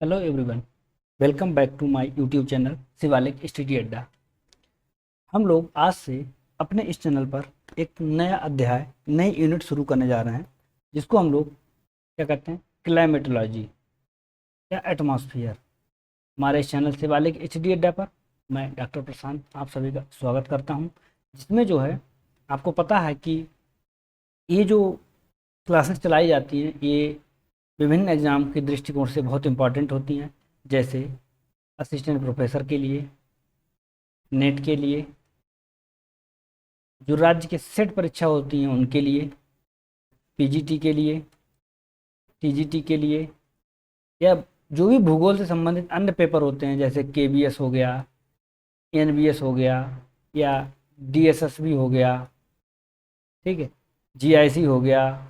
Hello everyone, welcome back to my YouTube channel Shivalik study Adda. हम लोग आज से अपने इस चैनल पर एक नया अध्याय, नई यूनिट शुरू करने जा रहे हैं, जिसको हम लोग क्या कहते हैं, क्लाइमेटोलॉजी या एटमॉस्फेयर। हमारे इस चैनल शिवालिक स्टडी अड्डा पर मैं डॉक्टर प्रशांत आप सभी का स्वागत करता हूँ, जिसमें जो है आपको पता है कि ये जो क्लासेस चलाई जाती हैं ये विभिन्न एग्ज़ाम के दृष्टिकोण से बहुत इम्पॉर्टेंट होती हैं, जैसे असिस्टेंट प्रोफेसर के लिए, नेट के लिए, जो राज्य के सेट परीक्षा होती हैं उनके लिए, पीजीटी के लिए, टीजीटी के लिए, या जो भी भूगोल से संबंधित अन्य पेपर होते हैं जैसे केबीएस हो गया, एनबीएस हो गया, या डीएसएसबी हो गया, ठीक है, जीआईसी हो गया,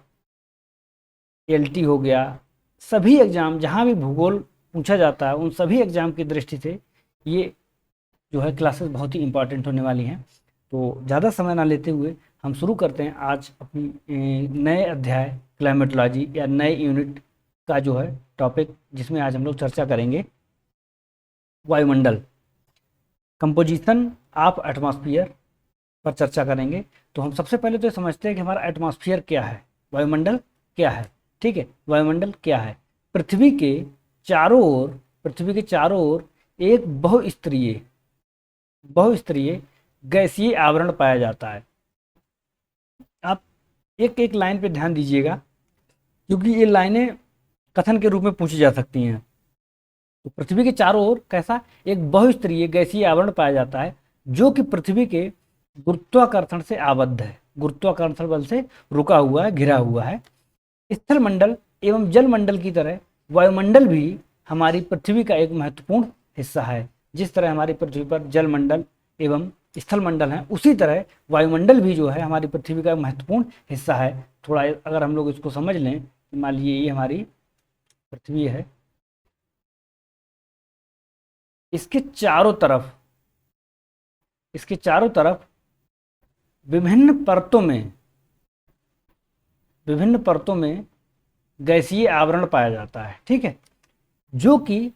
एलटी हो गया। सभी एग्ज़ाम जहाँ भी भूगोल पूछा जाता है उन सभी एग्ज़ाम की दृष्टि से ये जो है क्लासेस बहुत ही इम्पॉर्टेंट होने वाली हैं। तो ज़्यादा समय ना लेते हुए हम शुरू करते हैं आज अपनी नए अध्याय क्लाइमेटोलॉजी या नए यूनिट का जो है टॉपिक, जिसमें आज हम लोग चर्चा करेंगे वायुमंडल, कंपोजिशन ऑफ एटमॉस्फेयर पर चर्चा करेंगे। तो हम सबसे पहले तो ये समझते हैं कि हमारा एटमॉस्फेयर क्या है, वायुमंडल क्या है। ठीक है, वायुमंडल क्या है? पृथ्वी के चारों ओर एक बहुस्तरीय गैसीय आवरण पाया जाता है। आप एक एक लाइन पे ध्यान दीजिएगा, क्योंकि ये लाइनें कथन के रूप में पूछी जा सकती हैं। तो पृथ्वी के चारों ओर कैसा एक बहुस्तरीय गैसीय आवरण पाया जाता है, जो कि पृथ्वी के गुरुत्वाकर्षण से आबद्ध है, गुरुत्वाकर्षण बल से रुका हुआ है, घिरा हुआ है। स्थल मंडल एवं जल मंडल की तरह वायुमंडल भी हमारी पृथ्वी का एक महत्वपूर्ण हिस्सा है। जिस तरह हमारी पृथ्वी पर जल मंडल एवं स्थल मंडल हैं, उसी तरह वायुमंडल भी जो है हमारी पृथ्वी का महत्वपूर्ण हिस्सा है। थोड़ा अगर हम लोग इसको समझ लें, मान लीजिए ये हमारी पृथ्वी है, इसके चारों तरफ विभिन्न परतों में गैसीय आवरण पाया जाता है। ठीक है, जो कि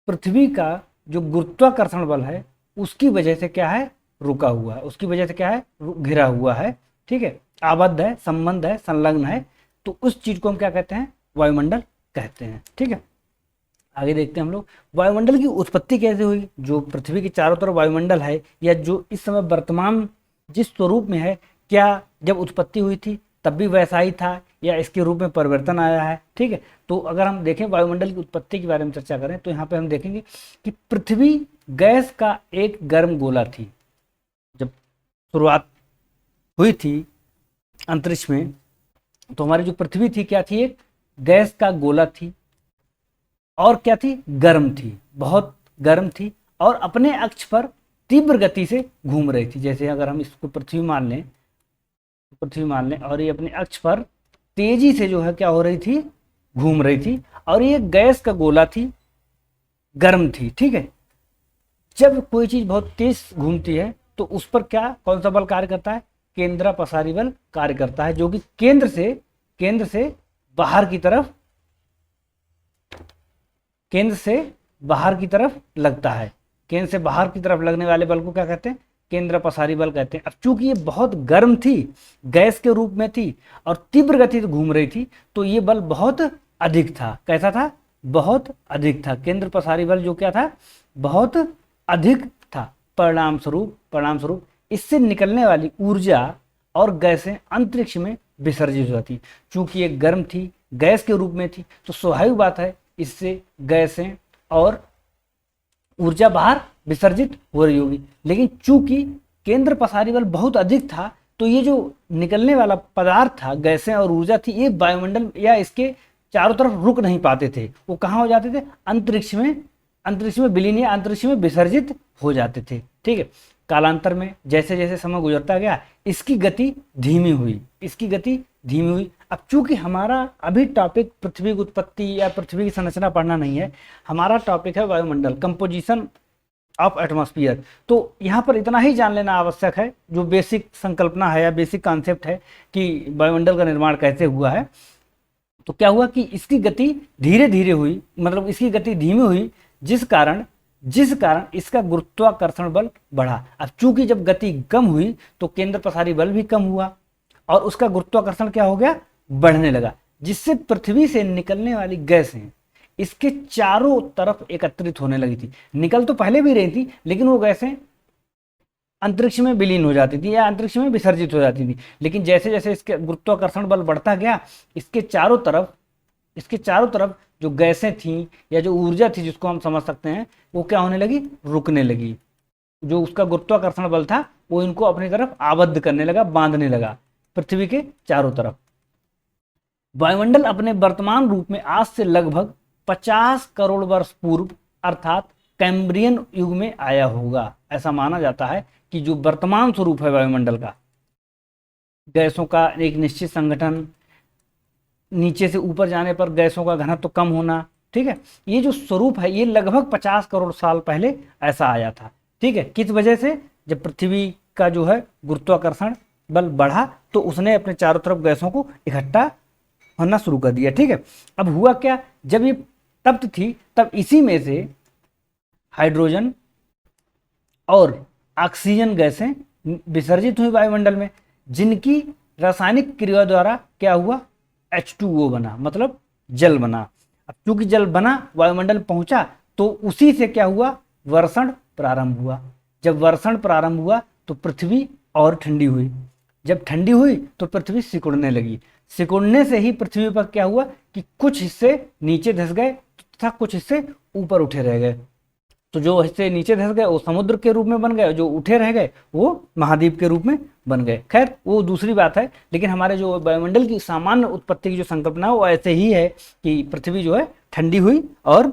पृथ्वी का जो गुरुत्वाकर्षण बल है उसकी वजह से क्या है, रुका हुआ है, उसकी वजह से क्या है, घिरा हुआ है। ठीक है, आबद्ध है, संबंध है, संलग्न है। तो उस चीज को हम क्या कहते हैं, वायुमंडल कहते हैं। ठीक है, आगे देखते हैं हम लोग वायुमंडल की उत्पत्ति कैसे हुई। जो पृथ्वी के चारों तरफ वायुमंडल है, या जो इस समय वर्तमान जिस स्वरूप में है, क्या जब उत्पत्ति हुई थी तब भी वैसा ही था या इसके रूप में परिवर्तन आया है। ठीक है, तो अगर हम देखें वायुमंडल की उत्पत्ति के बारे में चर्चा करें तो यहाँ पे हम देखेंगे कि पृथ्वी गैस का एक गर्म गोला थी। जब शुरुआत हुई थी अंतरिक्ष में, तो हमारी जो पृथ्वी थी क्या थी, एक गैस का गोला थी, और क्या थी, गर्म थी, बहुत गर्म थी, और अपने अक्ष पर तीव्र गति से घूम रही थी। जैसे अगर हम इसको पृथ्वी मान लें और ये अपने अक्ष पर तेजी से जो है क्या हो रही थी, घूम रही थी, और ये गैस का गोला थी, गर्म थी। ठीक है, जब कोई चीज बहुत तेज घूमती है तो उस पर क्या, कौन सा बल कार्य करता है, केंद्रापसारी बल कार्य करता है, जो कि केंद्र से बाहर की तरफ लगता है। केंद्र से बाहर की तरफ लगने वाले बल को क्या कहते हैं, केंद्रापसारी बल कहते हैं। अब चूंकि ये बहुत गर्म थी, गैस के रूप में थी और तीव्र गति से घूम रही थी, तो ये बल बहुत अधिक था। कैसा था, बहुत अधिक था। केंद्रपसारी बल जो क्या था, बहुत अधिक था। परिणाम स्वरूप इससे निकलने वाली ऊर्जा और गैसें अंतरिक्ष में विसर्जित होती। चूंकि ये गर्म थी, गैस के रूप में थी, तो स्वाभाविक बात है इससे गैसें और ऊर्जा बाहर विसर्जित हो रही होगी। लेकिन चूंकि केंद्र पसारी बल बहुत अधिक था, तो ये जो निकलने वाला पदार्थ था, गैसें और ऊर्जा थी, ये वायुमंडल या इसके चारों तरफ रुक नहीं पाते थे। वो कहाँ हो जाते थे, अंतरिक्ष में विलीन या अंतरिक्ष में विसर्जित हो जाते थे। ठीक है, कालांतर में जैसे जैसे समय गुजरता गया इसकी गति धीमी हुई। अब चूंकि हमारा अभी टॉपिक पृथ्वी की उत्पत्ति या पृथ्वी की संरचना पढ़ना नहीं है, हमारा टॉपिक है वायुमंडल, कंपोजिशन ऑफ एटमॉस्फेयर। तो यहाँ पर इतना ही जान लेना आवश्यक है, जो बेसिक संकल्पना है या बेसिक कॉन्सेप्ट है कि वायुमंडल का निर्माण कैसे हुआ है। तो क्या हुआ कि इसकी गति धीरे धीरे हुई, मतलब इसकी गति धीमी हुई, जिस कारण इसका गुरुत्वाकर्षण बल बढ़ा। अब चूंकि जब गति कम हुई तो केंद्र पसारी बल भी कम हुआ और उसका गुरुत्वाकर्षण क्या हो गया, बढ़ने लगा, जिससे पृथ्वी से निकलने वाली गैसें इसके चारों तरफ एकत्रित होने लगी थी। निकल तो पहले भी रही थी, लेकिन वो गैसें अंतरिक्ष में विलीन हो जाती थी या अंतरिक्ष में विसर्जित हो जाती थी। लेकिन जैसे जैसे इसके गुरुत्वाकर्षण बल बढ़ता गया, इसके चारों तरफ जो गैसें थीं या जो ऊर्जा थी, जिसको हम समझ सकते हैं, वो क्या होने लगी, रुकने लगी। जो उसका गुरुत्वाकर्षण बल था वो इनको अपनी तरफ आबद्ध करने लगा, बांधने लगा पृथ्वी के चारों तरफ। वायुमंडल अपने वर्तमान रूप में आज से लगभग 50 करोड़ वर्ष पूर्व अर्थात कैम्ब्रियन युग में आया होगा। ऐसा माना जाता है कि जो वर्तमान स्वरूप है वायुमंडल का, गैसों का एक निश्चित संगठन, नीचे से ऊपर जाने पर गैसों का घनत्व तो कम होना, ठीक है, ये जो स्वरूप है ये लगभग 50 करोड़ साल पहले ऐसा आया था। ठीक है, किस वजह से, जब पृथ्वी का जो है गुरुत्वाकर्षण बल बढ़ा तो उसने अपने चारों तरफ गैसों को इकट्ठा होना शुरू कर दिया। ठीक है, अब हुआ क्या, जब ये तप्त थी तब इसी में से हाइड्रोजन और ऑक्सीजन गैसें विसर्जित हुई वायुमंडल में, जिनकी रासायनिक क्रिया द्वारा क्या हुआ, H2O बना, मतलब जल बना। अब चूंकि जल बना, वायुमंडल पहुंचा, तो उसी से क्या हुआ, वर्षण प्रारंभ हुआ। जब वर्षण प्रारंभ हुआ तो पृथ्वी और ठंडी हुई। जब ठंडी हुई तो पृथ्वी सिकुड़ने लगी। सिकुड़ने से ही पृथ्वी पर क्या हुआ कि कुछ हिस्से नीचे धंस गए तथा कुछ हिस्से ऊपर उठे रह गए। तो जो हिस्से नीचे धंस गए वो समुद्र के रूप में बन गए, जो उठे रह गए वो महाद्वीप के रूप में बन गए। खैर वो दूसरी बात है, लेकिन हमारे जो वायुमंडल की सामान्य उत्पत्ति की जो संकल्पना है वो ऐसे ही है कि पृथ्वी जो है ठंडी हुई और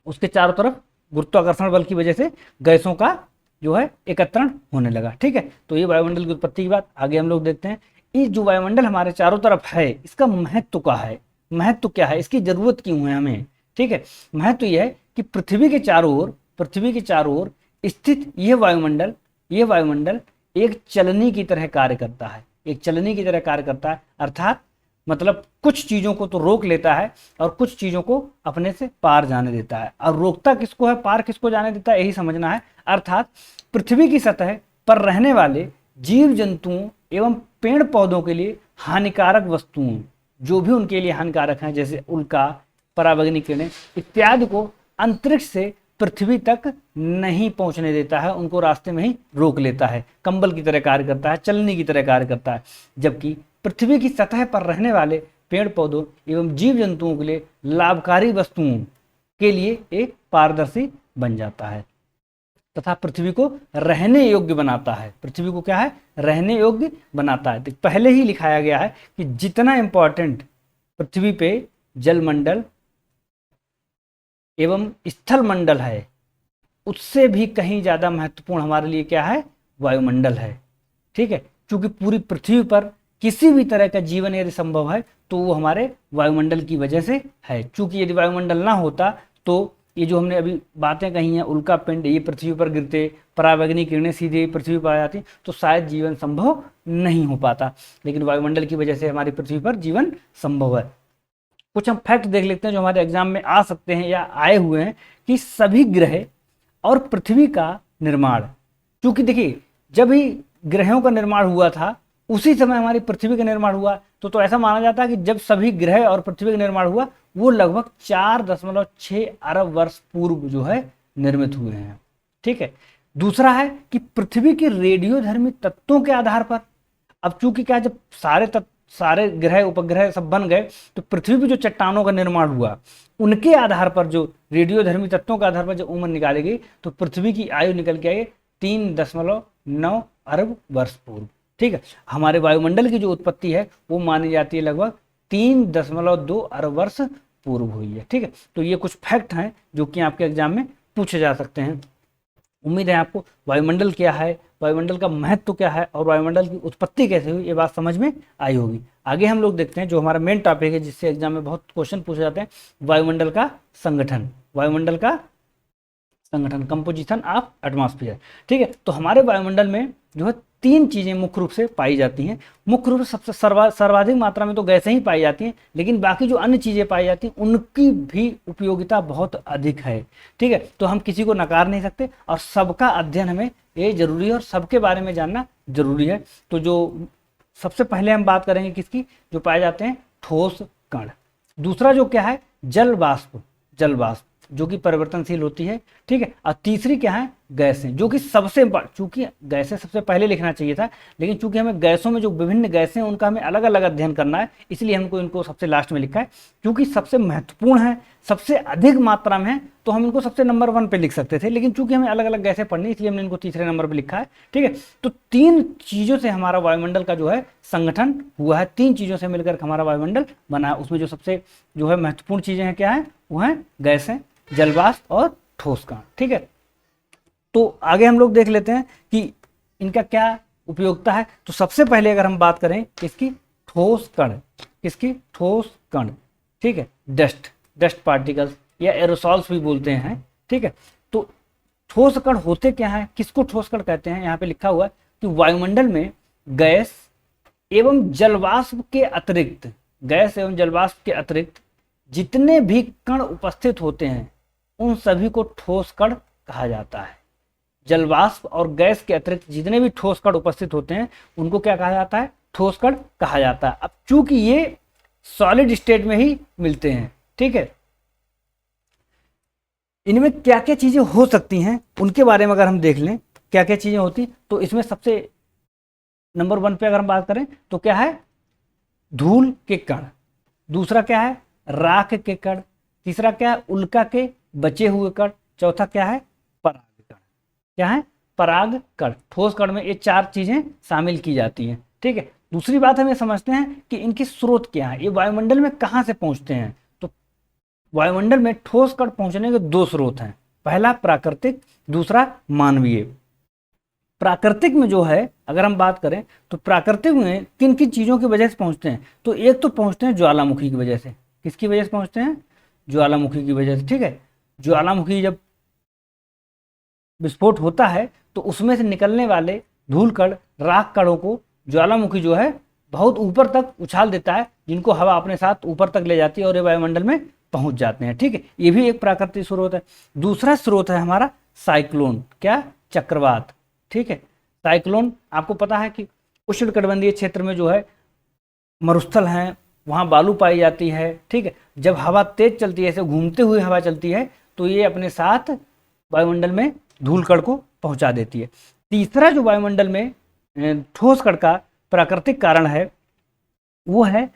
उसके चारों तरफ गुरुत्वाकर्षण बल की वजह से गैसों का जो है एकत्रण होने लगा। ठीक है, तो ये वायुमंडल की उत्पत्ति की बात। आगे हम लोग देखते हैं, ये जो वायुमंडल हमारे चारों तरफ है इसका महत्व क्या है, महत्व क्या है, इसकी जरूरत क्यों है हमें। ठीक है, महत्व यह है कि पृथ्वी के चारों ओर स्थित यह वायुमंडल एक चलनी की तरह कार्य करता है, एक चलनी की तरह कार्य करता है। अर्थात मतलब कुछ चीजों को तो रोक लेता है और कुछ चीजों को अपने से पार जाने देता है। और रोकता किसको है, पार किसको जाने देता है, यही समझना है। अर्थात पृथ्वी की सतह पर रहने वाले जीव जंतुओं एवं पेड़ पौधों के लिए हानिकारक वस्तुओं, जो भी उनके लिए हानिकारक हैं, जैसे उल्का, पराबैंगनी किरणें इत्यादि को अंतरिक्ष से पृथ्वी तक नहीं पहुंचने देता है, उनको रास्ते में ही रोक लेता है। कंबल की तरह कार्य करता है, चलनी की तरह कार्य करता है। जबकि पृथ्वी की सतह पर रहने वाले पेड़ पौधों एवं जीव जंतुओं के लिए लाभकारी वस्तुओं के लिए एक पारदर्शी बन जाता है तथा पृथ्वी को रहने योग्य बनाता है। पृथ्वी को क्या है, रहने योग्य बनाता है। तो पहले ही लिखाया गया है कि जितना इंपॉर्टेंट पृथ्वी पे जलमंडल एवं स्थल मंडल है, उससे भी कहीं ज्यादा महत्वपूर्ण हमारे लिए क्या है, वायुमंडल है। ठीक है, क्योंकि पूरी पृथ्वी पर किसी भी तरह का जीवन यदि संभव है तो वो हमारे वायुमंडल की वजह से है। क्योंकि यदि वायुमंडल ना होता तो ये जो हमने अभी बातें कही हैं, उल्का पिंड ये पृथ्वी पर गिरते, पराबैंगनी किरणें सीधे पृथ्वी पर आ जाती, तो शायद जीवन संभव नहीं हो पाता। लेकिन वायुमंडल की वजह से हमारी पृथ्वी पर जीवन संभव है। कुछ हम फैक्ट देख लेते हैं जो हमारे एग्जाम में आ सकते हैं या आए हुए हैं, कि सभी ग्रह और पृथ्वी का निर्माण, क्योंकि देखिए जब ही ग्रहों का निर्माण हुआ था उसी समय हमारी पृथ्वी का निर्माण हुआ, तो ऐसा माना जाता है कि जब सभी ग्रह और पृथ्वी का निर्माण हुआ वो लगभग 4.6 अरब वर्ष पूर्व जो है निर्मित हुए हैं। ठीक है, दूसरा है कि पृथ्वी के रेडियोधर्मी तत्वों के आधार पर, अब चूंकि क्या, जब सारे ग्रह उपग्रह सब बन गए तो पृथ्वी पर जो चट्टानों का निर्माण हुआ उनके आधार पर, जो रेडियोधर्मी तत्वों के आधार पर जब उम्र निकाली गई तो पृथ्वी की आयु निकल के आई 3.9 अरब वर्ष पूर्व। ठीक है, हमारे वायुमंडल की जो उत्पत्ति है वो मानी जाती है लगभग 3.2 अरब वर्ष पूर्व हुई है। ठीक है, तो ये कुछ फैक्ट हैं जो कि आपके एग्जाम में पूछे जा सकते हैं। उम्मीद है आपको वायुमंडल क्या है, वायुमंडल का महत्व क्या है और वायुमंडल की उत्पत्ति कैसे हुई, ये बात समझ में आई होगी। आगे हम लोग देखते हैं जो हमारा मेन टॉपिक है, जिससे एग्जाम में बहुत क्वेश्चन पूछे जाते हैं, वायुमंडल का संगठन, वायुमंडल का संगठन, कंपोजिशन ऑफ एटमॉस्फेयर। ठीक है, तो हमारे वायुमंडल में जो है तीन चीज़ें मुख्य रूप से पाई जाती हैं। मुख्य रूप से सबसे सर्वाधिक मात्रा में तो गैसें ही पाई जाती हैं, लेकिन बाकी जो अन्य चीज़ें पाई जाती हैं उनकी भी उपयोगिता बहुत अधिक है। ठीक है, तो हम किसी को नकार नहीं सकते और सबका अध्ययन हमें ये जरूरी है और सबके बारे में जानना जरूरी है। तो जो सबसे पहले हम बात करेंगे किसकी, जो पाए जाते हैं ठोस कण। दूसरा जो क्या है, जल वाष्प, जल वाष्प जो कि परिवर्तनशील होती है। ठीक है, और तीसरी क्या है, गैसें, जो कि सबसे, चूंकि गैसें सबसे पहले लिखना चाहिए था, लेकिन चूंकि हमें गैसों में जो विभिन्न गैसें हैं उनका हमें अलग अलग अध्ययन करना है, इसलिए हमको इनको सबसे लास्ट में लिखा है। क्योंकि सबसे महत्वपूर्ण है, सबसे अधिक मात्रा में है, तो हम इनको सबसे नंबर 1 पे लिख सकते थे, लेकिन चूंकि हमें अलग अलग गैसें पढ़नी, इसलिए हमने इनको तीसरे नंबर पर लिखा है। ठीक है, तो तीन चीज़ों से हमारा वायुमंडल का जो है संगठन हुआ है, तीन चीज़ों से मिलकर हमारा वायुमंडल बना है। उसमें जो सबसे जो है महत्वपूर्ण चीज़ें हैं क्या है, वो हैं गैसें, जलवाष्प और ठोस कण। ठीक है, तो आगे हम लोग देख लेते हैं कि इनका क्या उपयोगिता है। तो सबसे पहले अगर हम बात करें किसकी, ठोस कण, किसकी, ठोस कण। ठीक है, डस्ट पार्टिकल्स या एरोसॉल्स भी बोलते हैं। ठीक है, तो ठोस कण होते क्या हैं, किसको ठोस कण कहते हैं, यहाँ पे लिखा हुआ है कि वायुमंडल में गैस एवं जलवाष्प के अतिरिक्त, गैस एवं जलवाष्प के अतिरिक्त जितने भी कण उपस्थित होते हैं उन सभी को ठोस कण कहा जाता है। जलवाष्प और गैस के अतिरिक्त जितने भी ठोस कण उपस्थित होते हैं उनको क्या कहा जाता है, ठोस कण कहा जाता है। अब चूंकि ये सॉलिड स्टेट में ही मिलते हैं, ठीक है, इनमें क्या क्या चीजें हो सकती हैं उनके बारे में अगर हम देख लें क्या क्या चीजें होती, तो इसमें सबसे नंबर 1 पे अगर हम बात करें तो क्या है, धूल के कण। दूसरा क्या है, राख के कण। तीसरा क्या है, उल्का के बचे हुए कण। चौथा क्या है, पराग कण। क्या है, पराग कण। ठोस कण में ये 4 चीजें शामिल की जाती हैं। ठीक है, दूसरी बात हम ये समझते हैं कि इनके स्रोत क्या है, ये वायुमंडल में कहाँ से पहुंचते हैं। तो वायुमंडल में ठोस कण पहुंचने के 2 स्रोत हैं, पहला प्राकृतिक, दूसरा मानवीय। प्राकृतिक में जो है अगर हम बात करें तो प्राकृतिक में किन किन चीज़ों की वजह से पहुंचते हैं, तो एक तो पहुंचते हैं ज्वालामुखी की वजह से। किसकी वजह से पहुंचते हैं, ज्वालामुखी की वजह से। ठीक है, ज्वालामुखी जब विस्फोट होता है तो उसमें से निकलने वाले धूल कण, राख कणों को ज्वालामुखी जो है बहुत ऊपर तक उछाल देता है, जिनको हवा अपने साथ ऊपर तक ले जाती है और ये वायुमंडल में पहुंच जाते हैं। ठीक है, ये भी एक प्राकृतिक स्रोत है। दूसरा स्रोत है हमारा साइक्लोन। क्या, चक्रवात। ठीक है, साइक्लोन आपको पता है कि उष्णकटिबंधीय क्षेत्र में जो है मरुस्थल हैं, वहाँ बालू पाई जाती है। ठीक है, जब हवा तेज चलती है, ऐसे घूमते हुए हवा चलती है, तो ये अपने साथ वायुमंडल में धूल कण को पहुंचा देती है। तीसरा जो वायुमंडल में ठोस कण का प्राकृतिक कारण है वो है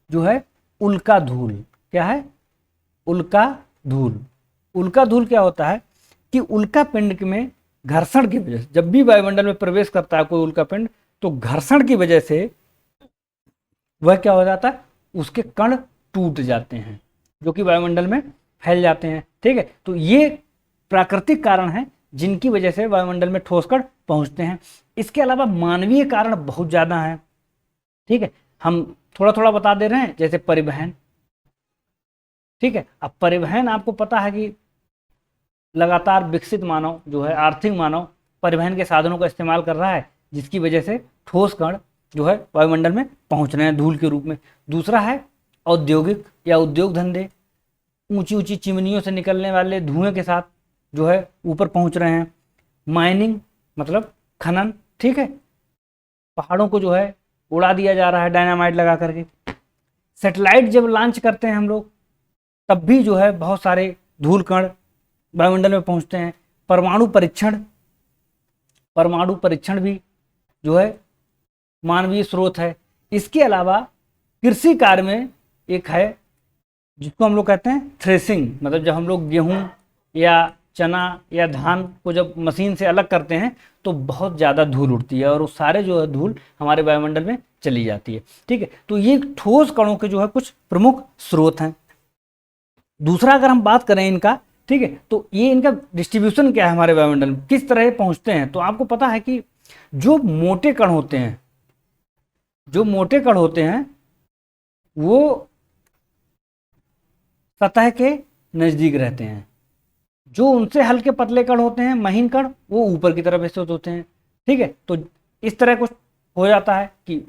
जो है उल्का धूल। क्या है, उल्का धूल। उल्का धूल क्या होता है कि उल्का पिंड में घर्षण की वजह से, जब भी वायुमंडल में प्रवेश करता है कोई उल्का पिंड, तो घर्षण की वजह से वह क्या हो जाता है, उसके कण टूट जाते हैं, जो कि वायुमंडल में फैल जाते हैं। ठीक है, तो ये प्राकृतिक कारण है जिनकी वजह से वायुमंडल में ठोस कण पहुंचते हैं। इसके अलावा मानवीय कारण बहुत ज़्यादा हैं। ठीक है, हम थोड़ा थोड़ा बता दे रहे हैं, जैसे परिवहन। ठीक है, अब परिवहन आपको पता है कि लगातार विकसित मानव जो है, आर्थिक मानव परिवहन के साधनों का इस्तेमाल कर रहा है, जिसकी वजह से ठोस कण जो है वायुमंडल में पहुंच रहे हैं धूल के रूप में। दूसरा है औद्योगिक या उद्योग धंधे, ऊंची ऊंची चिमनियों से निकलने वाले धुएं के साथ जो है ऊपर पहुंच रहे हैं। माइनिंग मतलब खनन। ठीक है, पहाड़ों को जो है उड़ा दिया जा रहा है डायनामाइट लगा करके। सैटेलाइट जब लॉन्च करते हैं हम लोग, तब भी जो है बहुत सारे धूल कण वायुमंडल में पहुंचते हैं। परमाणु परीक्षण भी जो है मानवीय स्रोत है। इसके अलावा कृषि कार्य में एक है जिसको हम लोग कहते हैं थ्रेसिंग, मतलब जब हम लोग गेहूं या चना या धान को जब मशीन से अलग करते हैं तो बहुत ज़्यादा धूल उड़ती है और वो सारे जो है धूल हमारे वायुमंडल में चली जाती है। ठीक है, तो ये ठोस कणों के जो है कुछ प्रमुख स्रोत हैं। दूसरा अगर हम बात करें इनका, ठीक है, तो ये इनका डिस्ट्रीब्यूशन क्या है हमारे वायुमंडल में, किस तरह पहुंचते हैं। तो आपको पता है कि जो मोटे कण होते हैं, वो सतह के नजदीक रहते हैं। जो उनसे हल्के पतले कण होते हैं, महीन कण, वो ऊपर की तरफ स्थित होते हैं। ठीक है, तो इस तरह कुछ हो जाता है कि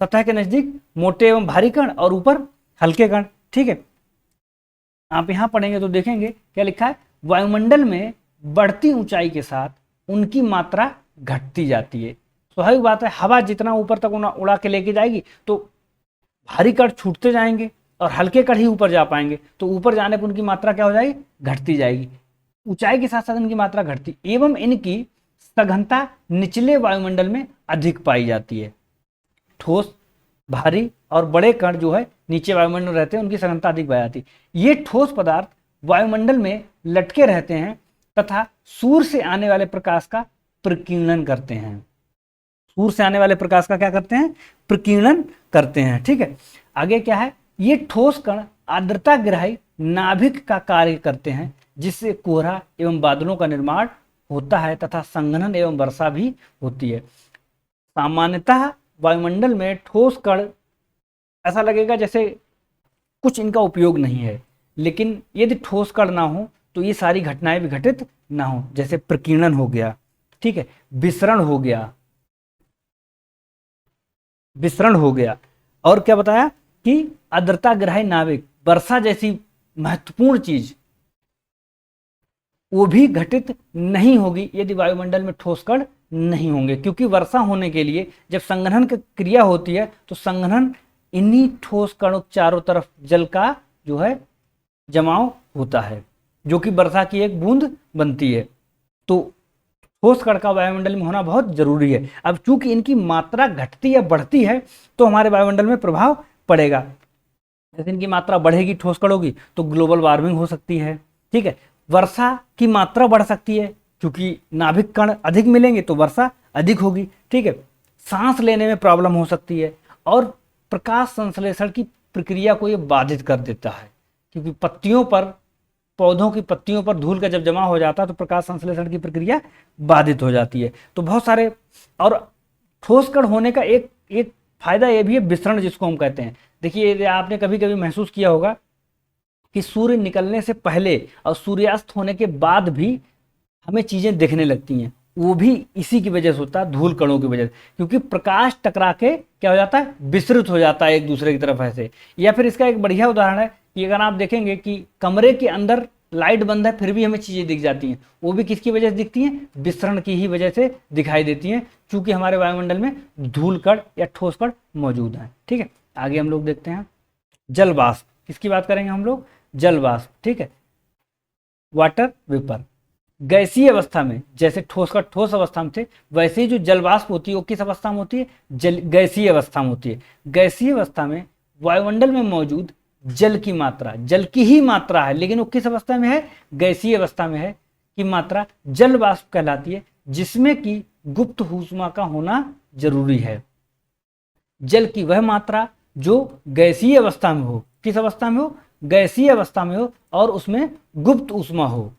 सतह के नजदीक मोटे एवं भारी कण और ऊपर हल्के कण। ठीक है, आप यहां पढ़ेंगे तो देखेंगे क्या लिखा है, वायुमंडल में बढ़ती ऊंचाई के साथ उनकी मात्रा घटती जाती है। स्वाभाविक बात है, हवा जितना ऊपर तक उड़ा के लेके जाएगी तो भारी कण छूटते जाएंगे और हल्के कण ही ऊपर जा पाएंगे, तो ऊपर जाने पर उनकी मात्रा क्या हो जाएगी, घटती जाएगी। ऊंचाई के साथ साथ इनकी मात्रा घटती एवं इनकी सघनता निचले वायुमंडल में अधिक पाई जाती है। ठोस, भारी और बड़े कण जो है नीचे वायुमंडल रहते हैं, उनकी सघनता अधिक पाई जाती है। ये ठोस पदार्थ वायुमंडल में लटके रहते हैं तथा सूर्य से आने वाले प्रकाश का प्रकीर्णन करते हैं। सूर्य से आने वाले प्रकाश का क्या करते हैं, प्रकीर्णन करते हैं। ठीक है, आगे क्या है, ये ठोस कण आर्द्रता ग्राही नाभिक का कार्य करते हैं, जिससे कोहरा एवं बादलों का निर्माण होता है तथा संघनन एवं वर्षा भी होती है। सामान्यतः वायुमंडल में ठोस कण ऐसा लगेगा जैसे कुछ इनका उपयोग नहीं है, लेकिन यदि ठोस कण ना हो तो ये सारी घटनाएं भी घटित ना हो, जैसे प्रकीर्णन हो गया, ठीक है, विसरण हो गया, विसरण हो गया, और क्या बताया कि आर्द्रता ग्राही नाभिक, वर्षा जैसी महत्वपूर्ण चीज वो भी घटित नहीं होगी यदि वायुमंडल में ठोस कण नहीं होंगे। क्योंकि वर्षा होने के लिए जब संघनन की क्रिया होती है तो संघनन इन्हीं ठोस कणों के चारों तरफ जल का जो है जमाव होता है, जो कि वर्षा की एक बूंद बनती है। तो ठोस कण का वायुमंडल में होना बहुत जरूरी है। अब चूंकि इनकी मात्रा घटती या बढ़ती है तो हमारे वायुमंडल में प्रभाव पड़ेगा। जैसे इनकी मात्रा बढ़ेगी ठोस कणों की तो ग्लोबल वार्मिंग हो सकती है। ठीक है, वर्षा की मात्रा बढ़ सकती है, क्योंकि नाभिक कण अधिक मिलेंगे तो वर्षा अधिक होगी। ठीक है, सांस लेने में प्रॉब्लम हो सकती है, और प्रकाश संश्लेषण की प्रक्रिया को ये बाधित कर देता है, क्योंकि पत्तियों पर, पौधों की पत्तियों पर धूल का जब जमा हो जाता है तो प्रकाश संश्लेषण की प्रक्रिया बाधित हो जाती है। तो बहुत सारे, और ठोस कण होने का एक एक फायदा ये भी है, विसरण जिसको हम कहते हैं। देखिए, आपने कभी कभी महसूस किया होगा कि सूर्य निकलने से पहले और सूर्यास्त होने के बाद भी हमें चीजें दिखने लगती हैं, वो भी इसी की वजह से होता है, धूल कणों की वजह से, क्योंकि प्रकाश टकरा के क्या हो जाता है, विसरित हो जाता है एक दूसरे की तरफ ऐसे। या फिर इसका एक बढ़िया उदाहरण है कि अगर आप देखेंगे कि कमरे के अंदर लाइट बंद है फिर भी हमें चीजें दिख जाती हैं, वो भी किसकी वजह से दिखती हैं, विसरण की ही वजह से दिखाई देती हैं, चूंकि हमारे वायुमंडल में धूल कण या ठोस कण मौजूद है। ठीक है, आगे हम लोग देखते हैं जल वाष्प। किसकी बात करेंगे हम लोग, जल वाष्प। ठीक है, वाटर वेपर। गैसीय अवस्था में, जैसे ठोस का ठोस अवस्था में थे, वैसे ही जो जल वाष्प होती है वो किस अवस्था में होती है, गैसीय अवस्था में होती है। गैसीय अवस्था में वायुमंडल में मौजूद जल की मात्रा, जल की ही मात्रा है, लेकिन वो किस अवस्था में है, गैसीय अवस्था में है, की मात्रा जल वाष्प कहलाती है, जिसमें कि गुप्त ऊष्मा का होना जरूरी है। जल की वह मात्रा जो गैसीय अवस्था में हो, किस अवस्था में हो, गैसीय अवस्था में हो, और उसमें गुप्त ऊष्मा हो,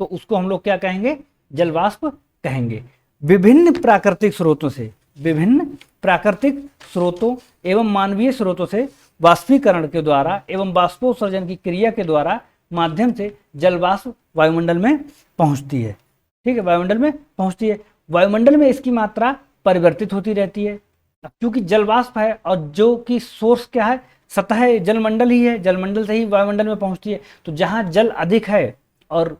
तो उसको हम लोग क्या कहेंगे, जल वाष्प कहेंगे। विभिन्न प्राकृतिक स्रोतों से, विभिन्न प्राकृतिक स्रोतों एवं मानवीय स्रोतों से वाष्पीकरण के द्वारा एवं बाष्पोत्सर्जन की क्रिया के द्वारा माध्यम से जल वाष्प वायुमंडल में पहुंचती है। ठीक है, वायुमंडल में पहुंचती है। वायुमंडल में इसकी मात्रा परिवर्तित होती रहती है। अब क्योंकि जल वाष्प है और जो कि सोर्स क्या है, सतह जलमंडल ही है, जलमंडल से ही वायुमंडल में पहुंचती है, तो जहां जल अधिक है और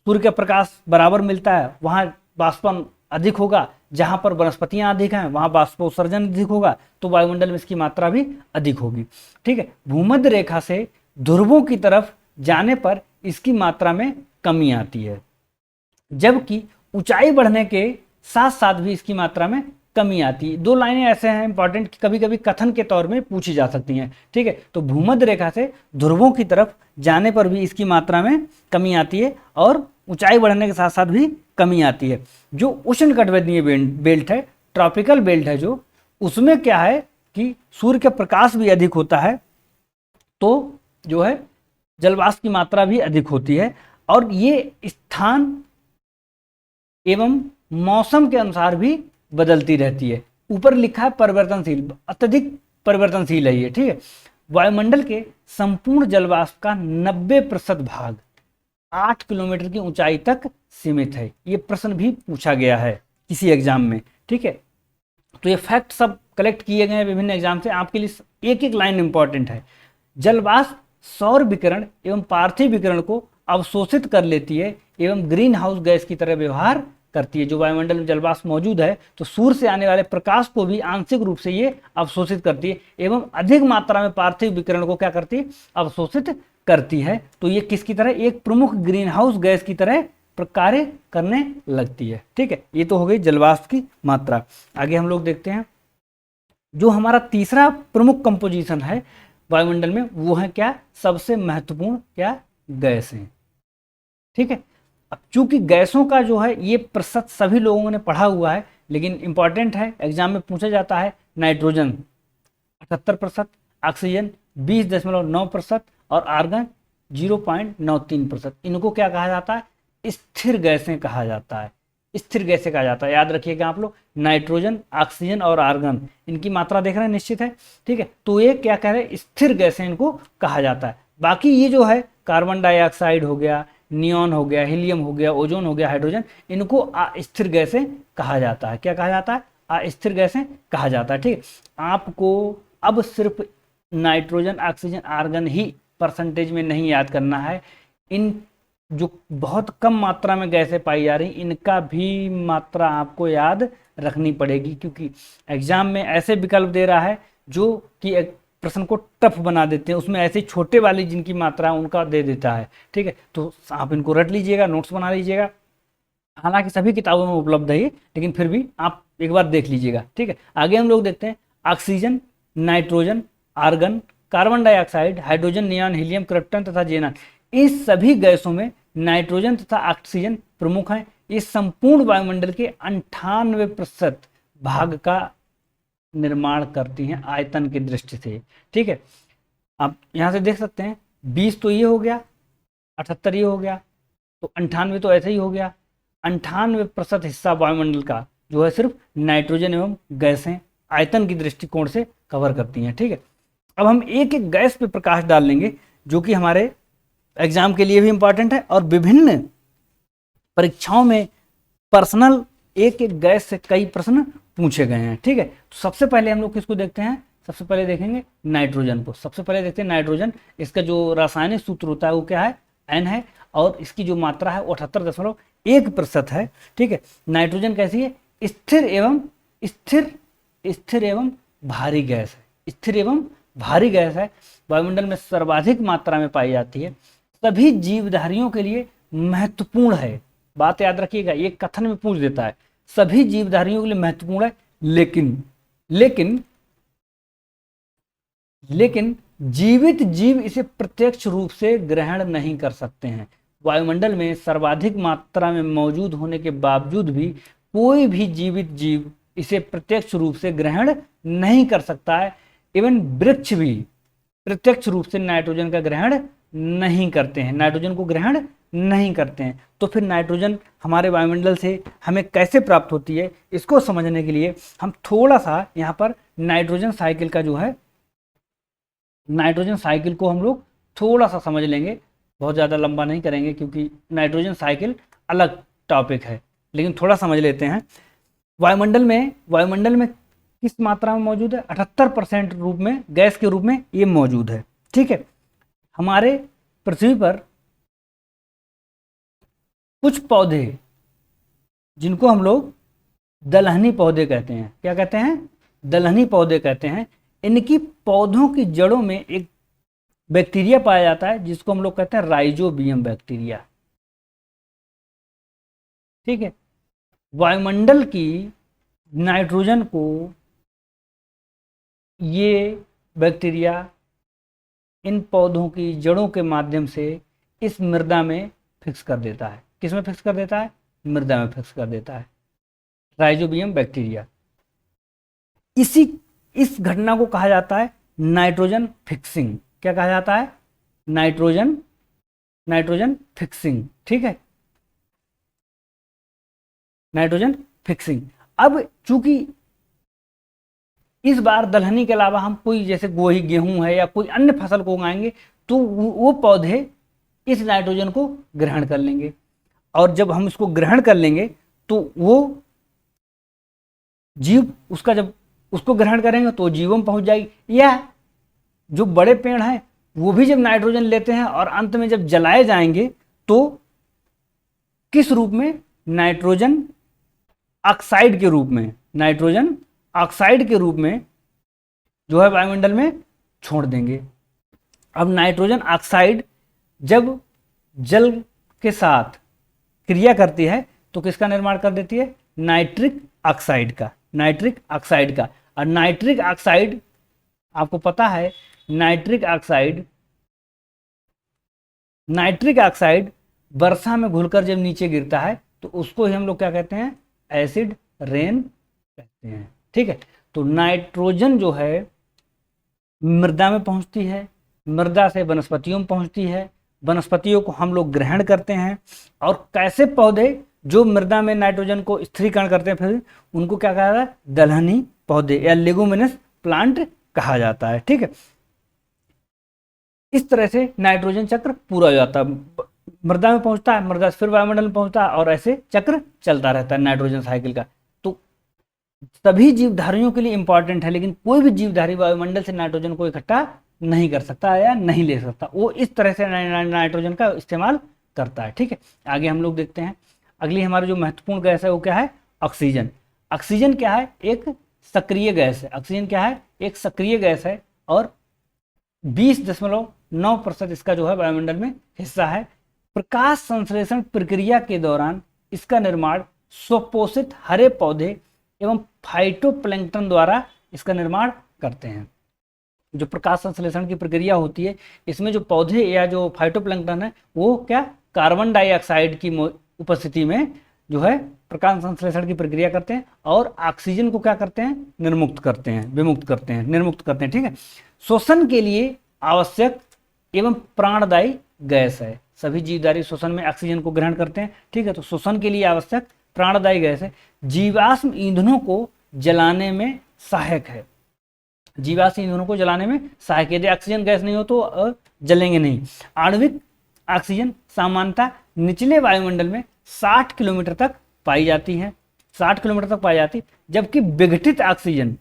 सूर्य का प्रकाश बराबर मिलता है वहां वाष्पन अधिक होगा, जहां पर वनस्पतियां अधिक हैं वहां बाष्पोत्सर्जन अधिक होगा, तो वायुमंडल में इसकी मात्रा भी अधिक होगी। ठीक है, भूमध्य रेखा से ध्रुवों की तरफ जाने पर इसकी मात्रा में कमी आती है, जबकि ऊंचाई बढ़ने के साथ साथ भी इसकी मात्रा में कमी आती है। दो लाइनें ऐसे हैं इंपॉर्टेंट, कभी कभी कथन के तौर में पूछी जा सकती हैं। ठीक है, तो भूमध्य रेखा से ध्रुवों की तरफ जाने पर भी इसकी मात्रा में कमी आती है और ऊंचाई बढ़ने के साथ साथ भी कमी आती है। जो उष्णकटिबंधीय बेल्ट है, ट्रॉपिकल बेल्ट है जो, उसमें क्या है कि सूर्य का प्रकाश भी अधिक होता है, तो जो है जलवाष्प की मात्रा भी अधिक होती है, और ये स्थान एवं मौसम के अनुसार भी बदलती रहती है। ऊपर लिखा है परिवर्तनशील, अत्यधिक परिवर्तनशील है ये। ठीक है, वायुमंडल के संपूर्ण जलवाष्प का 90% भाग 8 किलोमीटर की ऊंचाई तक सीमित है। ये प्रश्न भी पूछा गया है किसी एग्जाम में। ठीक है, तो ये फैक्ट सब कलेक्ट किए गए हैं विभिन्न एग्जाम से, आपके लिए एक एक लाइन इंपॉर्टेंट है। जलवाष्प सौर विकिरण एवं पार्थिव विकिरण को अवशोषित कर लेती है एवं ग्रीन हाउस गैस की तरह व्यवहार करती है। जो वायुमंडल में जलवाष्प मौजूद है तो सूर्य से आने वाले प्रकाश को भी आंशिक रूप से ये अवशोषित करती है एवं अधिक मात्रा में पार्थिव विकिरण को क्या करती है, अवशोषित करती है। तो ये किसकी तरह, एक प्रमुख ग्रीन हाउस गैस की तरह कार्य करने लगती है। ठीक है, ये तो हो गई जलवाष्प की मात्रा। आगे हम लोग देखते हैं जो हमारा तीसरा प्रमुख कंपोजिशन है वायुमंडल में, वो है क्या, सबसे महत्वपूर्ण क्या, गैसें। ठीक है, अब चूंकि गैसों का जो है ये प्रतिशत सभी लोगों ने पढ़ा हुआ है, लेकिन इंपॉर्टेंट है, एग्जाम में पूछा जाता है। नाइट्रोजन 78%, ऑक्सीजन 20.9% और आर्गन 0.93%। इनको क्या कहा जाता है, स्थिर गैसें कहा जाता है। स्थिर गैसें कहा जाता है, याद रखिएगा आप लोग, नाइट्रोजन, ऑक्सीजन और आर्गन, इनकी मात्रा देख रहे हैं निश्चित है। ठीक है, तो ये क्या कह रहे हैं, स्थिर गैसें इनको कहा जाता है। बाकी ये जो है कार्बन डाइऑक्साइड हो गया, नियॉन हो गया, हीलियम हो गया, ओजोन हो गया, हाइड्रोजन, इनको अस्थिर गैसें कहा जाता है। क्या कहा जाता है, अस्थिर गैसें कहा जाता है। ठीक है, आपको अब सिर्फ नाइट्रोजन, ऑक्सीजन, आर्गन ही परसेंटेज में नहीं याद करना है, इन जो बहुत कम मात्रा में गैसें पाई जा रही इनका भी मात्रा आपको याद रखनी पड़ेगी, क्योंकि एग्जाम में ऐसे विकल्प दे रहा है जो कि एक प्रश्न को टफ बना देते हैं, उसमें ऐसे छोटे वाली जिनकी मात्रा उनका दे देता है। ठीक है, तो आप इनको रट लीजिएगा, नोट्स बना लीजिएगा, हालांकि सभी किताबों में उपलब्ध है ये, लेकिन फिर भी आप एक बार देख लीजिएगा। ठीक है, आगे हम लोग देखते हैं oxygen, nitrogen, argon, carbon dioxide, hydrogen, neon, helium, krypton तथा जेनन। इस सभी गैसों में नाइट्रोजन तथा ऑक्सीजन प्रमुख हैं। इस संपूर्ण वायुमंडल के 98% भाग का निर्माण करती हैं आयतन की दृष्टि से। ठीक है, आप यहां से देख सकते हैं 20 तो ये हो गया, 78 ये हो गया, तो 98 तो ऐसे ही हो गया। 98% हिस्सा वायुमंडल का जो है सिर्फ नाइट्रोजन एवं गैसें आयतन की दृष्टिकोण से कवर करती हैं। ठीक है, अब हम एक एक गैस पे प्रकाश डाल लेंगे जो कि हमारे एग्जाम के लिए भी इंपॉर्टेंट है और विभिन्न परीक्षाओं में पर्सनल एक एक गैस से कई प्रश्न पूछे गए हैं। ठीक है, तो सबसे पहले हम लोग किसको देखते हैं, सबसे पहले देखेंगे नाइट्रोजन को। सबसे पहले देखते हैं नाइट्रोजन, इसका जो रासायनिक सूत्र होता है वो क्या है, N है, और इसकी जो मात्रा है वो 78.1% है। ठीक है, नाइट्रोजन कैसी है, स्थिर एवं भारी गैस है, स्थिर एवं भारी गैस है, वायुमंडल में सर्वाधिक मात्रा में पाई जाती है, सभी जीवधारियों के लिए महत्वपूर्ण है। बात याद रखिएगा, ये कथन में पूछ देता है, सभी जीवधारियों के लिए महत्वपूर्ण है, लेकिन जीवित जीव इसे प्रत्यक्ष रूप से ग्रहण नहीं कर सकते हैं। वायुमंडल में सर्वाधिक मात्रा में मौजूद होने के बावजूद भी कोई भी जीवित जीव इसे प्रत्यक्ष रूप से ग्रहण नहीं कर सकता है। इवन वृक्ष भी प्रत्यक्ष रूप से नाइट्रोजन का ग्रहण नहीं करते हैं, नाइट्रोजन को ग्रहण नहीं करते हैं। तो फिर नाइट्रोजन हमारे वायुमंडल से हमें कैसे प्राप्त होती है, इसको समझने के लिए हम थोड़ा सा यहाँ पर नाइट्रोजन साइकिल का जो है, नाइट्रोजन साइकिल को हम लोग थोड़ा सा समझ लेंगे, बहुत ज़्यादा लंबा नहीं करेंगे क्योंकि नाइट्रोजन साइकिल अलग टॉपिक है, लेकिन थोड़ा समझ लेते हैं। वायुमंडल में किस मात्रा में मौजूद है, 78% रूप में, गैस के रूप में ये मौजूद है। ठीक है, हमारे पृथ्वी पर कुछ पौधे जिनको हम लोग दलहनी पौधे कहते हैं, क्या कहते हैं, दलहनी पौधे कहते हैं, इनकी पौधों की जड़ों में एक बैक्टीरिया पाया जाता है जिसको हम लोग कहते हैं राइजोबियम बैक्टीरिया। ठीक है, वायुमंडल की नाइट्रोजन को ये बैक्टीरिया इन पौधों की जड़ों के माध्यम से इस मृदा में फिक्स कर देता है। किस में फिक्स कर देता है, मृदा में फिक्स कर देता है, राइजोबियम बैक्टीरिया। इस घटना को कहा जाता है नाइट्रोजन फिक्सिंग। क्या कहा जाता है, नाइट्रोजन फिक्सिंग। ठीक है, नाइट्रोजन फिक्सिंग। अब चूंकि इस बार दलहनी के अलावा हम कोई जैसे गोही, गेहूं है या कोई अन्य फसल को उगाएंगे तो वो पौधे इस नाइट्रोजन को ग्रहण कर लेंगे, और जब हम इसको ग्रहण कर लेंगे तो वो जीव उसका जब उसको ग्रहण करेंगे तो जीवों में पहुंच जाएगी। या जो बड़े पेड़ हैं वो भी जब नाइट्रोजन लेते हैं और अंत में जब जलाए जाएंगे तो किस रूप में, नाइट्रोजन ऑक्साइड के रूप में, नाइट्रोजन ऑक्साइड के रूप में जो है वायुमंडल में छोड़ देंगे। अब नाइट्रोजन ऑक्साइड जब जल के साथ क्रिया करती है तो किसका निर्माण कर देती है, नाइट्रिक ऑक्साइड का, नाइट्रिक ऑक्साइड का। और नाइट्रिक ऑक्साइड आपको पता है, नाइट्रिक ऑक्साइड वर्षा में घुलकर जब नीचे गिरता है तो उसको ही हम लोग क्या कहते हैं, एसिड रेन कहते हैं। ठीक है, तो नाइट्रोजन जो है मृदा में पहुंचती है, मृदा से वनस्पतियों में पहुंचती है, वनस्पतियों को हम लोग ग्रहण करते हैं। और कैसे पौधे जो मृदा में नाइट्रोजन को स्थिरीकरण करते हैं फिर उनको क्या कहा जाता है, दलहनी पौधे या लेगुमिनस प्लांट कहा जाता है। ठीक है, इस तरह से नाइट्रोजन चक्र पूरा हो जाता है, मृदा में पहुंचता है, मृदा से फिर वायुमंडल में पहुंचता है और ऐसे चक्र चलता रहता है नाइट्रोजन साइकिल का। तो सभी जीवधारियों के लिए इंपॉर्टेंट है, लेकिन कोई भी जीवधारी वायुमंडल से नाइट्रोजन को इकट्ठा नहीं कर सकता या नहीं ले सकता, वो इस तरह से नाइट्रोजन का इस्तेमाल करता है। ठीक है, आगे हम लोग देखते हैं। अगली हमारी जो महत्वपूर्ण गैस है वो क्या है, ऑक्सीजन। ऑक्सीजन क्या है, एक सक्रिय गैस है। ऑक्सीजन क्या है, एक सक्रिय गैस है और 20.9% इसका जो है वायुमंडल में हिस्सा है। प्रकाश संश्लेषण प्रक्रिया के दौरान इसका निर्माण स्वपोषित हरे पौधे एवं फाइटोप्लैंक्टन द्वारा इसका निर्माण करते हैं। जो प्रकाश संश्लेषण की प्रक्रिया होती है इसमें जो पौधे या जो फाइटोप्लैंक्टन है वो क्या, कार्बन डाइऑक्साइड की उपस्थिति में जो है प्रकाश संश्लेषण की प्रक्रिया करते हैं और ऑक्सीजन को क्या करते हैं, निर्मुक्त करते हैं, विमुक्त करते हैं, निर्मुक्त करते हैं। ठीक है, श्वसन के लिए आवश्यक एवं प्राणदायी गैस है। सभी जीवधारी श्वसन में ऑक्सीजन को ग्रहण करते हैं। ठीक है, तो श्वसन के लिए आवश्यक प्राणदायी गैस है। जीवाश्म ईंधनों को जलाने में सहायक है, जीवाश्म ईंधनों को जलाने में सहायक। यदि ऑक्सीजन गैस नहीं हो तो जलेंगे नहीं। आणविक ऑक्सीजन सामान्यतः निचले वायुमंडल में 60 किलोमीटर तक पाई जाती है, 60 किलोमीटर तक पाई जाती, जबकि विघटित ऑक्सीजन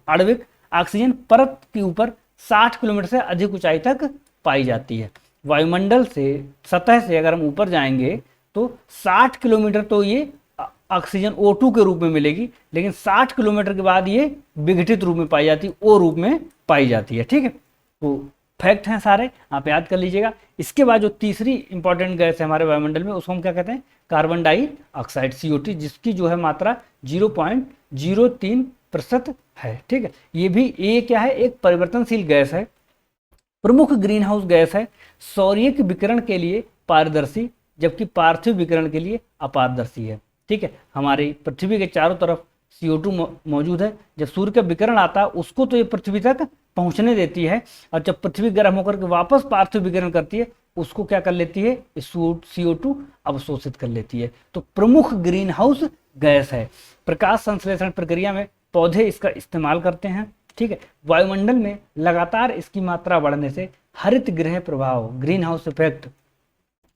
आणविक ऑक्सीजन परत के ऊपर 60 किलोमीटर से अधिक ऊंचाई तक पाई जाती है। वायुमंडल से, सतह से अगर हम ऊपर जाएंगे तो 60 किलोमीटर तो ये ऑक्सीजन O2 के रूप में मिलेगी, लेकिन 60 किलोमीटर के बाद ये विघटित रूप में पाई जाती है, O रूप में पाई जाती है। ठीक है, तो फैक्ट हैं सारे, आप याद कर लीजिएगा। इसके बाद जो तीसरी इंपॉर्टेंट गैस है हमारे वायुमंडल में उसको हम क्या कहते हैं, कार्बन डाइऑक्साइड CO2, जिसकी जो है मात्रा 0.03% है। ठीक है, ये भी ये क्या है, एक परिवर्तनशील गैस है। प्रमुख ग्रीन हाउस गैस है, सौर्यिक विकिरण के लिए पारदर्शी जबकि पार्थिव विकिरण के लिए अपारदर्शी है। ठीक है, हमारी पृथ्वी के चारों तरफ CO2 मौजूद है। जब सूर्य का विकिरण आता है उसको तो ये पृथ्वी तक पहुंचने देती है, और जब पृथ्वी गर्म होकर के वापस पार्थिव विकिरण करती है उसको क्या कर लेती है, CO2 अवशोषित कर लेती है। तो प्रमुख ग्रीन हाउस गैस है। प्रकाश संश्लेषण प्रक्रिया में पौधे इसका इस्तेमाल करते हैं। ठीक है, वायुमंडल में लगातार इसकी मात्रा बढ़ने से हरित गृह प्रभाव, ग्रीन हाउस इफेक्ट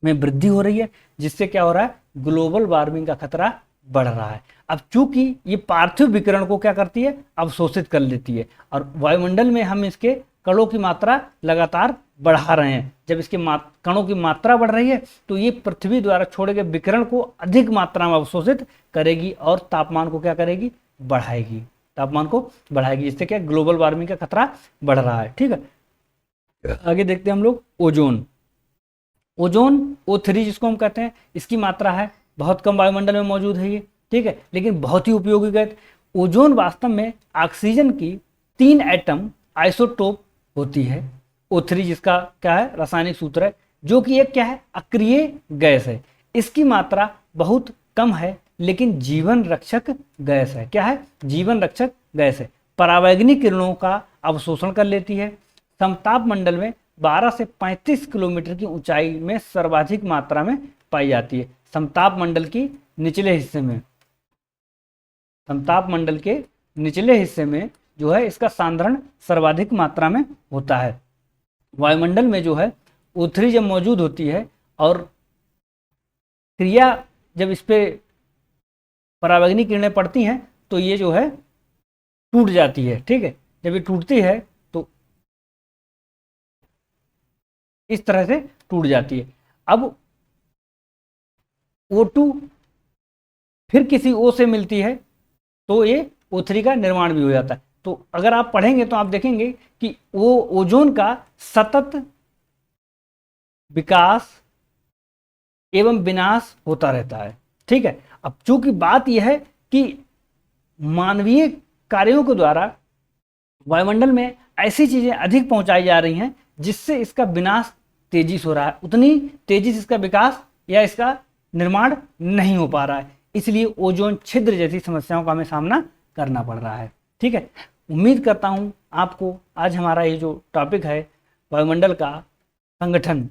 में वृद्धि हो रही है, जिससे क्या हो रहा है, ग्लोबल वार्मिंग का खतरा बढ़ रहा है। अब चूंकि ये पार्थिव विकिरण को क्या करती है, अवशोषित कर लेती है, और वायुमंडल में हम इसके कणों की मात्रा लगातार बढ़ा रहे हैं। जब इसके कणों की मात्रा बढ़ रही है तो ये पृथ्वी द्वारा छोड़े गए विकिरण को अधिक मात्रा में अवशोषित करेगी और तापमान को क्या करेगी, बढ़ाएगी, तापमान को बढ़ाएगी, जिससे क्या ग्लोबल वार्मिंग का खतरा बढ़ रहा है। ठीक है, आगे देखते हैं हम लोग ओजोन। ओजोन O3 जिसको हम कहते हैं, इसकी मात्रा है बहुत कम वायुमंडल में मौजूद है ये। ठीक है, लेकिन बहुत ही उपयोगी गैस। ओजोन वास्तव में ऑक्सीजन की 3 एटम आइसोटोप होती है। O3 जिसका क्या है, रासायनिक सूत्र है, जो कि एक क्या है, अक्रिय गैस है। इसकी मात्रा बहुत कम है लेकिन जीवन रक्षक गैस है। क्या है, जीवन रक्षक गैस है। परावैंगनिक किरणों का अवशोषण कर लेती है। समताप मंडल में 12 से 35 किलोमीटर की ऊंचाई में सर्वाधिक मात्रा में पाई जाती है। समताप मंडल की निचले हिस्से में, समताप मंडल के निचले हिस्से में जो है इसका सांद्रण सर्वाधिक मात्रा में होता है। वायुमंडल में जो है O3 जब मौजूद होती है और क्रिया जब इस पे परावैंगनिक किरणें पड़ती हैं तो ये जो है टूट जाती है। ठीक है, जब ये टूटती है तो इस तरह से टूट जाती है। अब O2 फिर किसी O से मिलती है तो ये O3 का निर्माण भी हो जाता है। तो अगर आप पढ़ेंगे तो आप देखेंगे कि वो ओजोन का सतत विकास एवं विनाश होता रहता है। ठीक है, अब चूंकि बात यह है कि मानवीय कार्यों के द्वारा वायुमंडल में ऐसी चीजें अधिक पहुंचाई जा रही हैं जिससे इसका विनाश तेजी से हो रहा है, उतनी तेजी से इसका विकास या इसका निर्माण नहीं हो पा रहा है। इसलिए ओजोन छिद्र जैसी समस्याओं का हमें सामना करना पड़ रहा है। ठीक है, उम्मीद करता हूं आपको आज हमारा ये जो टॉपिक है वायुमंडल का संगठन,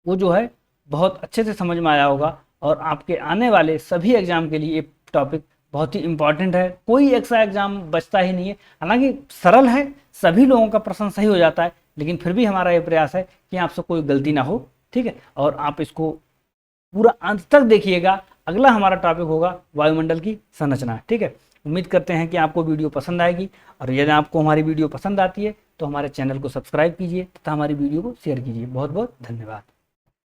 वो जो है बहुत अच्छे से समझ में आया होगा और आपके आने वाले सभी एग्जाम के लिए ये टॉपिक बहुत ही इंपॉर्टेंट है। कोई ऐसा एग्जाम बचता ही नहीं है, हालांकि सरल है, सभी लोगों का प्रश्न सही हो जाता है, लेकिन फिर भी हमारा ये प्रयास है कि आपसे कोई गलती ना हो। ठीक है, और आप इसको पूरा अंत तक देखिएगा। अगला हमारा टॉपिक होगा वायुमंडल की संरचना। ठीक है, उम्मीद करते हैं कि आपको वीडियो पसंद आएगी, और यदि आपको हमारी वीडियो पसंद आती है तो हमारे चैनल को सब्सक्राइब कीजिए तथा हमारी वीडियो को शेयर कीजिए। बहुत बहुत धन्यवाद।